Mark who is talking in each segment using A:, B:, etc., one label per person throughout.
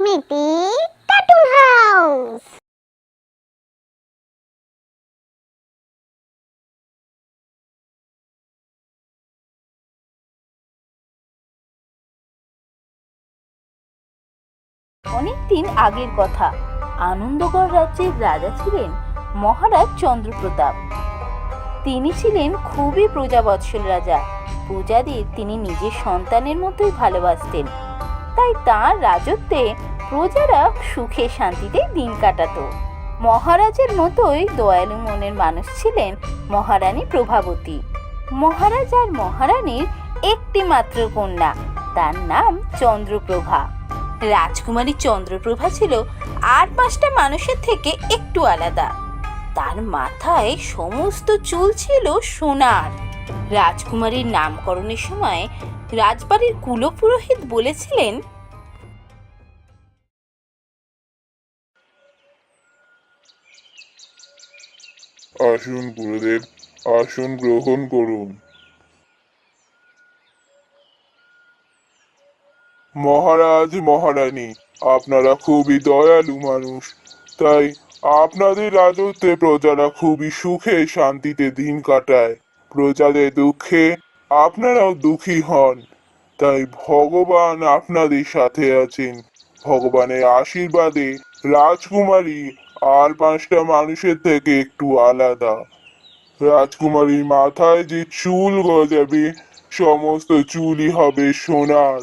A: স্মৃতি cartoon house.
B: অনেকদিন আগের কথা। আনন্দগড় রাজ্যের রাজা ছিলেন মহারাজ চন্দ্রপ্রতাপ। তিনি ছিলেন খুবই প্রজাবৎসল রাজা। প্রজাদের তিনি নিজের সন্তানের মতোই ভালোবাসতেন। তাই তার রাজত্বে প্রজারা সুখে শান্তিতে দিন কাটাতো। মহারাজের মতোই দয়ালু মনের মানুষ ছিলেন মহারানী প্রভাবতী। মহারাজ আর মহারানীর একটি মাত্র কন্যা, তার নাম চন্দ্রপ্রভা। রাজকুমারী চন্দ্রপ্রভা ছিল আর 5টা মানুষের থেকে একটু আলাদা। তার মাথায় সমস্ত চুল ছিল সোনার। রাজকুমারীর নামকরণের সময় রাজবাড়ির কুলপুরোহিত বলেছিলেন,
C: আসুন গুরুদেব, আসন গ্রহণ করুন। মহারাজ মহারানী, আপনারা খুবই দয়ালু মানুষ, তাই আপনাদের রাজত্বে প্রজারা খুবই সুখে শান্তিতে দিন কাটায়। প্রজাদের দুঃখে আপনারাও দুঃখী হন, তাই ভগবান আপনাদের সাথে আছেন। ভগবানের আশীর্বাদে রাজকুমারী আর 5টা মানুষের থেকে একটু আলাদা। রাজকুমারীর মাথায় যে চুল গজাবে সমস্ত চুলই হবে সোনার।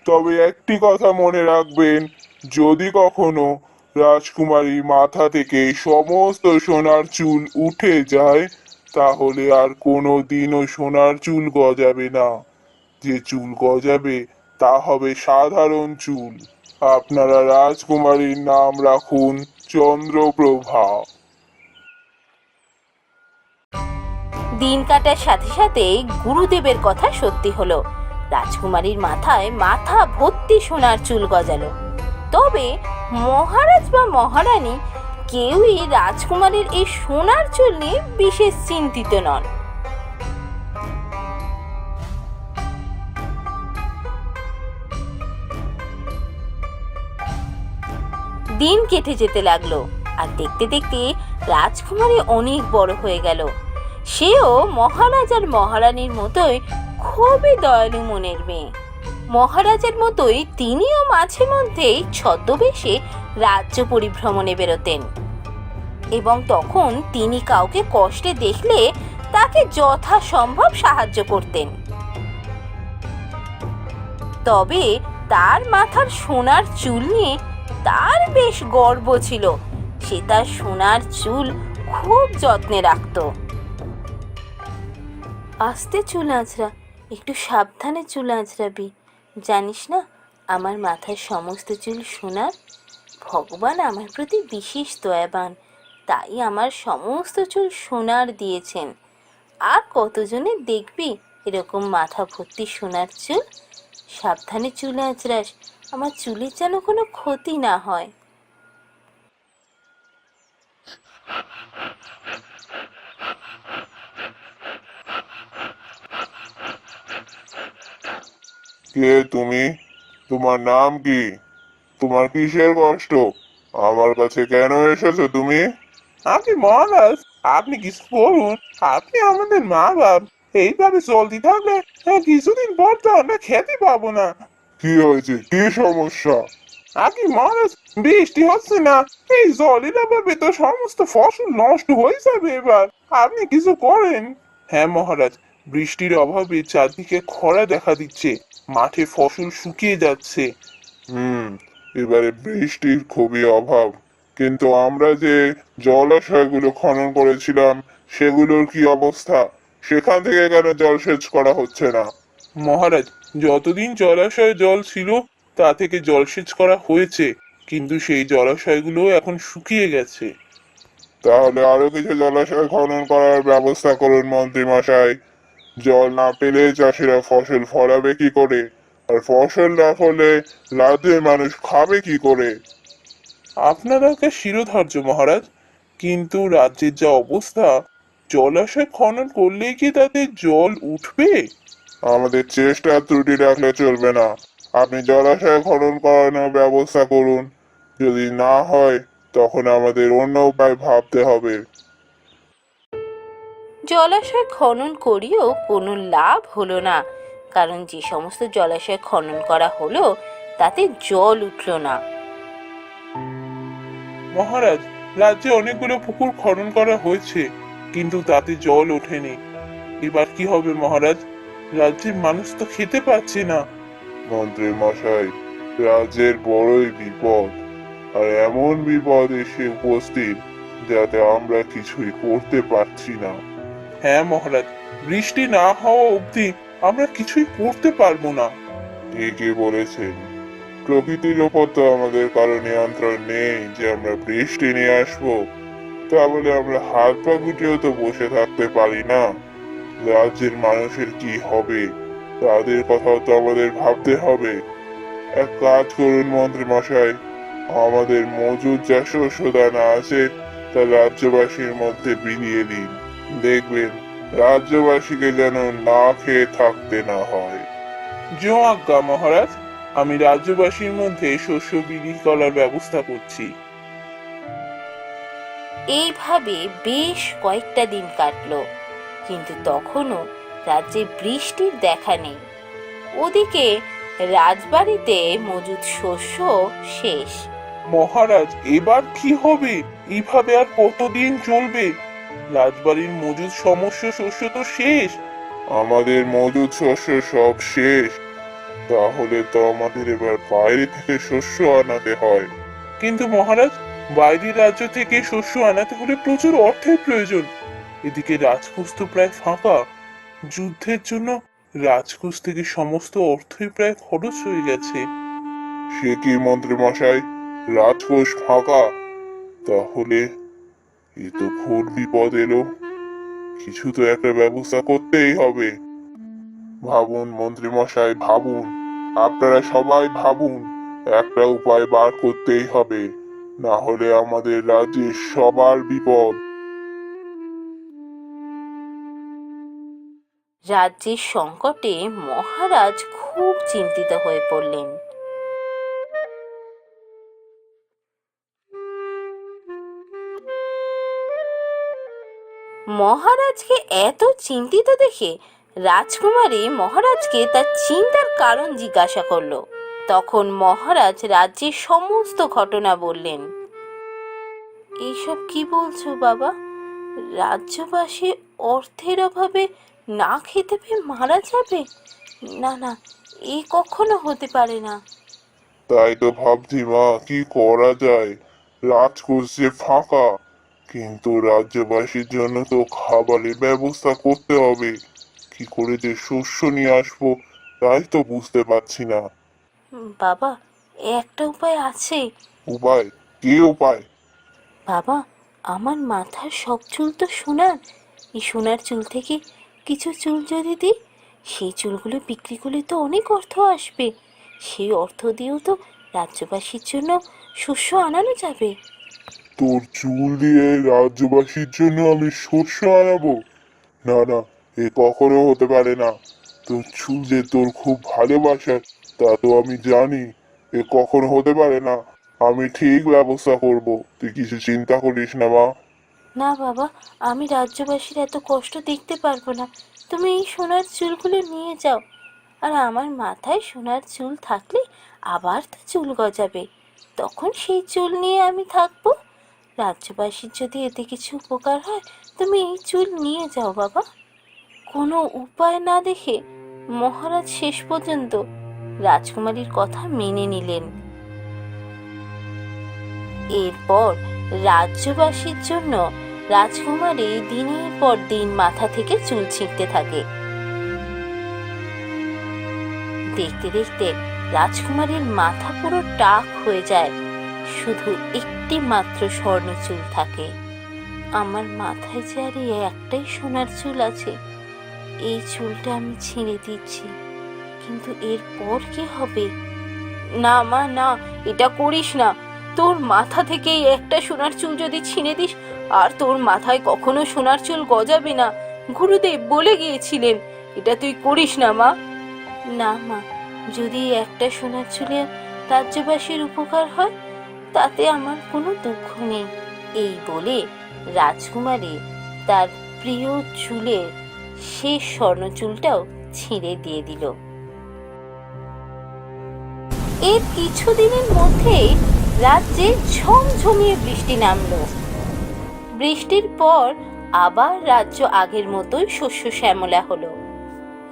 C: তবে একটি কথা মনে রাখবেন, যদি কখনো রাজকুমারীর মাথা থেকে সমস্ত সোনার চুল উঠে যায়, তাহলে আর কোনো দিনও সোনার চুল গজাবে না। যে চুল গজাবে তা হবে সাধারণ চুল। আপনারা রাজকুমারীর নাম রাখুন চন্দ্রপ্রভা।
B: দিন কাটার সাথে সাথে গুরুদেবের কথা সত্যি হলো। রাজকুমারীর মাথায় মাথা ভর্তি সোনার চুল গজালো। তবে মহারাজ বা মহারানী কেউই রাজকুমারীর এই সোনার চুল নিয়ে বিশেষ চিন্তিত নন। দিন কেটে যেতে লাগলো, আর দেখতে দেখতে রাজকুমারী অনেক বড় হয়ে গেল। সেও মহারাজ আর মহারানীর মতোই খুবই দয়ালু মনের মেয়ে। মহারাজের মতোই তিনিও মাঝে মধ্যেই ছদ্মবেশে রাজ্য পরিভ্রমণে বেরোতেন, এবং তখন তিনি কাউকে কষ্টে দেখলে তাকে যথাসম্ভব সাহায্য করতেন। তবে তার মাথার সোনার চুল নিয়ে তার বেশ গর্ব ছিল। সে তার সোনার চুল খুব যত্নে রাখত। আস্তে চুল আঁচড়া, একটু সাবধানে চুল আঁচড়াবি। জানিস না, আমার মাথার সমস্ত চুল সোনার। ভগবান আমার প্রতি বিশেষ দয়াবান, তাই আমার সমস্ত চুল সোনার দিয়েছেন। আর কতজনের দেখবি এরকম মাথা ভর্তি সোনার চুল। সাবধানে চুল আঁচড়াস, আমার চুলের যেন কোনো ক্ষতি না হয়।
C: কে তুমি? তোমার নাম কি? তোমার কিসের কষ্ট? আমার কাছে কেন এসেছো তুমি?
D: আপনি মহারাজ, আপনি কিছু বলুন। আপনি আমাদের মা বাপ, এইভাবে চলতে থাকলে কিছুদিন পর তো আমরা খেতে পাবো না।
C: কি হয়েছে? কি সমস্যা?
D: আপনি মহারাজ, বৃষ্টি হচ্ছে না, এই জলের অভাবে তো সমস্ত ফসল নষ্ট হয়ে যাবে এবার। আপনি কিছু করেন। হ্যাঁ মহারাজ, বৃষ্টির অভাবে চারদিকে খরা দেখা দিচ্ছে, মাঠে ফসল শুকিয়ে যাচ্ছে।
C: হুম, এবারে বৃষ্টির খুবই অভাব। কিন্তু আমরা যে জলাশয়গুলো খনন করেছিলাম সেগুলোর কি অবস্থা? সেখান থেকে কেন জলসেচ করা হচ্ছে না?
D: মহারাজ, যতদিন জলাশয়ে জল ছিল তা থেকে জলসেচ করা হয়েছে, কিন্তু সেই জলাশয়গুলো এখন শুকিয়ে গেছে।
C: তাহলে আরো কিছু জলাশয় খনন করার ব্যবস্থা করুন মন্ত্রী মশাই। জল না পেলে চাষিরা ফসল ফলাবে কি করে? আর ফসল না ফলে রাজ্যের মানুষ খাবে কি করে?
D: আপনারা একটা শিরোধার্য মহারাজ, কিন্তু রাজ্যের যা অবস্থা, জলাশয় খনন করলেই কি তাতে জল উঠবে?
C: আমাদের চেষ্টা ত্রুটি রাখলে চলবে না। আপনি জলাশয় খনন করানোর ব্যবস্থা করুন। যদি না হয় তখন আমাদের অন্য উপায় ভাবতে হবে।
B: জলাশয় খনন করিও কোনো লাভ হলো না, কারণ যে সমস্ত জলাশয় খনন করা হলো তাতে জল উঠল না।
D: মহারাজ, রাজ্যে অনেকগুলো পুকুর খনন করা হয়েছে, কিন্তু তাতে জল ওঠেনি। এবার কি হবে মহারাজ? রাজ্যের মানুষ তো খেতে পাচ্ছে না।
C: মন্ত্রী মশাই, রাজ্যের বড়ই বিপদ, আর এমন বিপদ এসে উপস্থিত যাতে আমরা কিছুই করতে পারছি না।
D: হ্যাঁ মহারাজ, বৃষ্টি না হওয়া অবধি আমরা কিছুই করতে পারবো না।
C: ঠিকই বলেছেন। প্রকৃতির ওপর তো আমাদের কারো নিয়ন্ত্রণ নেই যে আমরা বৃষ্টি নিয়ে আসবো। তা বলে আমরা হাত পা গুটিয়েও তো বসে থাকতে পারি না। রাজ্যের মানুষের কি হবে তাদের কথাও তো আমাদের ভাবতে হবে। এক কাজ করুন মন্ত্রী মশাই, আমাদের মজুদ যা শস্য দানা আছে তা রাজ্যবাসীর মধ্যে বিলিয়ে দিন। দেখবেন রাজ্যবাসীকে যেন না খেয়ে থাকতে না হয়।
D: জো আজ্ঞা মহারাজ, আমি রাজ্যবাসীর মধ্যে শস্য বিলি করার ব্যবস্থা করছি।
B: এইভাবে বেশ কয়েকটা দিন কাটলো, কিন্তু তখনও রাজ্যে বৃষ্টির দেখা নেই। ওদিকে রাজবাড়িতে মজুদ শস্য শেষ।
D: মহারাজ, এবার কি হবে? এইভাবে আর কতদিন চলবে? রাজবাড়ির মজুদ সমস্ত শস্য তো শেষ।
C: আমাদের মজুদ শস্য সব শেষ। তাহলে তো আমাদের এবার বাইরে থেকে শস্য আনাতে হয়।
D: কিন্তু মহারাজ, বাইরের রাজ্য থেকে শস্য আনাতে হলে প্রচুর অর্থের প্রয়োজন। এদিকে রাজকোষ তো প্রায় ফাঁকা। যুদ্ধের জন্য রাজকোষ থেকে সমস্ত অর্থই প্রায় খরচ হয়ে গেছে।
C: সে কি মন্ত্রী মশাই, রাজকোষ ফাঁকা? তাহলে এ তো ঘোর বিপদ এলো। কিছু তো একটা ব্যবস্থা করতেই হবে। ভাবুন মন্ত্রী মশাই, ভাবুন। আপনারা সবাই ভাবুন। একটা উপায় বার করতেই হবে, না হলে আমাদের রাজ্যের সবার বিপদ।
B: রাজ্যের সংকটে মহারাজ খুব চিন্তিত হয়ে পড়লেন। মহারাজকে এত চিন্তিত দেখে রাজকুমারী মহারাজকে তার চিন্তার কারণ জিজ্ঞাসা করলো। তখন মহারাজ রাজ্যের সমস্ত ঘটনা বললেন। এইসব কি বলছো বাবা? রাজ্যবাসী অর্থের অভাবে না খেতে পেয়ে মারা যাবে? না না, এই কখনো হতে পারে না।
C: তাই তো ভাবছি মা, কি করা যায়। রাজকোষ যে ফাঁকা, কিন্তু রাজ্যবাসীর জন্য তো খাবারের ব্যবস্থা করতে হবে। কি করে যে শস্য নিয়ে আসবো তাই তো বুঝতে পারছি না।
B: বাবা, একটা উপায় আছে।
C: উপায়? কি উপায়?
B: বাবা, আমার মাথার সব চুল তো সোনার। এই সোনার চুল থেকে কিছু চুল যদি দিই, সেই চুলগুলো বিক্রি করলে তো অনেক অর্থ আসবে। সেই অর্থ দিয়েও তো রাজ্যবাসীর জন্য শস্য আনানো যাবে।
C: তোর চুল দিয়ে রাজ্যবাসীর জন্য আমি শস্য আনাবো? না না, এ কখনো হতে পারে না। তোর চুল যে তোর খুব ভালোবাসার তা তো আমি জানি। এ কখনো হতে পারে না। আমি ঠিক ব্যবস্থা করব, তুই কিছু চিন্তা করিস না মা।
B: না বাবা, আমি রাজ্যবাসীর এত কষ্ট দেখতে পারবো না। তুমি এই সোনার চুলগুলো নিয়ে যাও। আর আমার মাথায় সোনার চুল থাকলে আবার তো চুল গজাবে, তখন সেই চুল নিয়ে আমি থাকবো। রাজ্যবাসীর যদি এতে কিছু উপকার হয়, তুমি এই চুল নিয়ে যাও বাবা। কোনো উপায় না দেখে মহারাজ শেষ পর্যন্ত রাজকুমারীর কথা মেনে নিলেন। এরপর রাজ্যবাসীর জন্য রাজকুমারী দিনের পর দিন মাথা থেকে চুল ছিঁড়তে থাকে। দেখতে দেখতে রাজকুমারীর মাথা পুরো টাক হয়ে যায়, শুধু একটি মাত্র স্বর্ণ চুল থাকে। আমার মাথায় যে আর এই একটাই সোনার চুল আছে, এই চুলটা আমি ছিঁড়ে দিচ্ছি, কিন্তু এরপর কি হবে? না মা, না, এটা করিস না। তোর মাথা থেকে এই একটা সোনার চুল যদি ছিঁড়ে দিস, আর তোর মাথায় কখনো সোনার চুল গজাবে না। গুরুদেব বলে গিয়েছিলেন, এটা তুই করিস না মা। না মা, যদি একটা সোনার চুলে রাজ্যবাসীর উপকার হয় তাতে আমার কোনো দুঃখ নেই। এই বলে রাজকুমারী তার প্রিয় চুলের সেই স্বর্ণচুলটাও ছিঁড়ে দিয়ে দিল। এর কিছুদিনের মধ্যেই রাজ্যে ঝমঝমিয়ে বৃষ্টি নামলো। বৃষ্টির পর আবার রাজ্য আগের মতোই শস্য শ্যামলা হলো।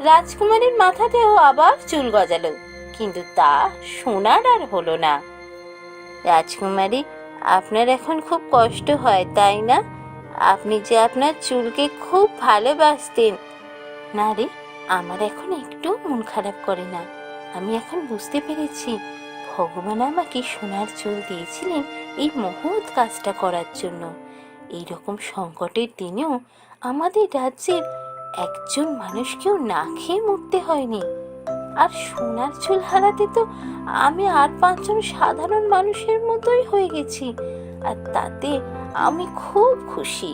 B: রাজকুমারীর মাথাতেও আবার চুল গজালো, কিন্তু তা সোনার আর হলো না। রাজকুমারী, আপনার এখন খুব কষ্ট হয় তাই না? আপনি যে আপনার চুলকে খুব ভালোবাসতেন। না রে, আমার এখন একটু মন খারাপ করে না। আমি এখন বুঝতে পেরেছি ভগবান আমাকে সোনার চুল দিয়েছিলেন এই মহৎ কাজটা করার জন্য। এইরকম সংকটের দিনেও আমাদের রাজ্যের একজন মানুষকেও না খেয়ে মরতে হয়নি। আর সোনার চুল হারাতে তো আমি আর 5 জন সাধারণ মানুষের মতোই হয়ে গেছি, আর তাতে আমি খুব খুশি।